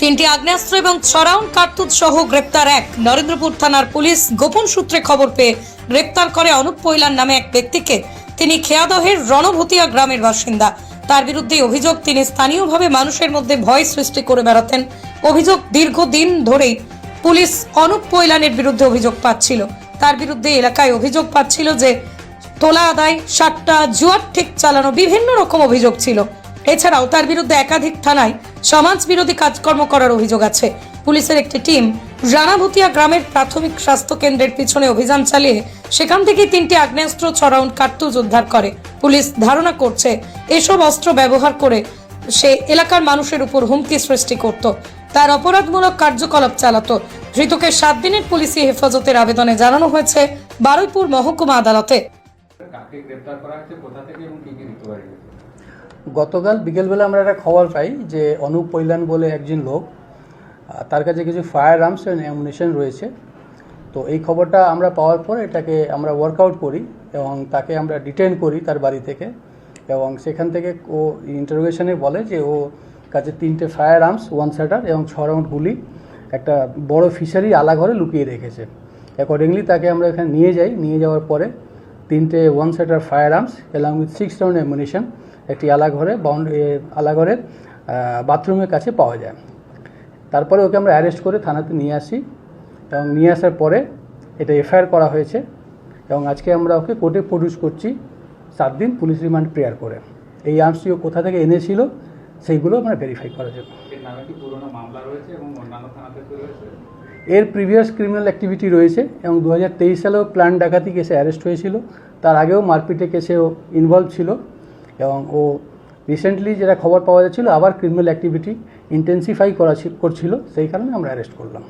তিনটি আগ্নেয়াস্ত্র এবং 6 রাউন্ড কার্তুজ সহ গ্রেপ্তার এক। নরেন্দ্রপুর থানার পুলিশ গোপন সূত্রে খবর পেয়ে গ্রেপ্তার করে অনুপ পৈলান নামে এক ব্যক্তিকে। তিনি খেয়াদহের রণভতিয়া গ্রামের বাসিন্দা। তার বিরুদ্ধে অভিযোগ, তিনি স্থানীয়ভাবে মানুষের মধ্যে ভয় সৃষ্টি করে বেড়াতেন। অভিযোগ, দীর্ঘদিন ধরেই পুলিশ অনুপ পৈলানের বিরুদ্ধে অভিযোগ পাচ্ছিল। তার বিরুদ্ধে এলাকায় অভিযোগ পাচ্ছিল যে তোলা আদায়, সাট্টা, জুয়ার ঠিক চালানো, বিভিন্ন রকম অভিযোগ ছিল। এছাড়াও তার বিরুদ্ধে একাধিক থানায় সমাজ বিরোধী কাজকর্ম করার অভিযোগ আছে। পুলিশের একটি টিম রানাভতিয়া গ্রামের প্রাথমিক স্বাস্থ্য কেন্দ্রের পিছনে অভিযান চালিয়ে সেখান থেকে 3টি আগ্নেয়াস্ত্র, 6 রাউন্ড কার্তুজ উদ্ধার করে। পুলিশ ধারণা করছে এসব অস্ত্র ব্যবহার করে সে এলাকার মানুষের উপর হুমকি সৃষ্টি করত, তার অপরাধমূলক কার্যকলাপ চালাতো। ধৃতকে 7 দিনের পুলিশি হেফাজতের আবেদনে জানানো হয়েছে বারুইপুর মহকুমা আদালতে। গতকাল বিকেলবেলা আমরা একটা খবর পাই যে অনুপ পৈলান বলে একজন লোক, তার কাছে কিছু ফায়ার আর্মস এন্ড অ্যামুনিশন রয়েছে। তো এই খবরটা আমরা পাওয়ার পর এটাকে আমরা ওয়ার্কআউট করি এবং তাকে আমরা ডিটেইন করি তার বাড়ি থেকে। এবং সেখান থেকে ও ইন্টারোগেশনে বলে যে ও কাছে 3টে ফায়ার আর্মস, 1 শাটার এবং 6 রাউন্ড গুলি একটা বড় ফিশারি আলাঘরে লুকিয়ে রেখেছে। অ্যাকর্ডিংলি তাকে আমরা এখানে নিয়ে যাওয়ার পরে 3টে 1 shutter fire arms along with 6 round ammunition একটি আলাঘরের বাথরুমের কাছে পাওয়া যায়। তারপরে ওকে আমরা অ্যারেস্ট করে থানাতে নিয়ে আসি এবং নিয়ে আসার পরে এটা এফআইআর করা হয়েছে এবং আজকে আমরা ওকে কোর্টে প্রডিউস করছি 7 দিন পুলিশ রিমান্ড প্রেয়ার করে। এই আর্মসটিও কোথা থেকে এনেছিল সেইগুলো আমরা ভেরিফাই করার জন্য। এর প্রিভিয়াস ক্রিমিনাল অ্যাক্টিভিটি রয়েছে এবং 2023 সালেও প্ল্যান ডাকাতি কেসে অ্যারেস্ট হয়েছিল। তার আগেও মারপিটে কেসেও ইনভলভ ছিল এবং ও রিসেন্টলি যেটা খবর পাওয়া যাচ্ছিল আবার ক্রিমিনাল অ্যাক্টিভিটি ইন্টেন্সিফাই করছিল, সেই কারণে আমরা অ্যারেস্ট করলাম।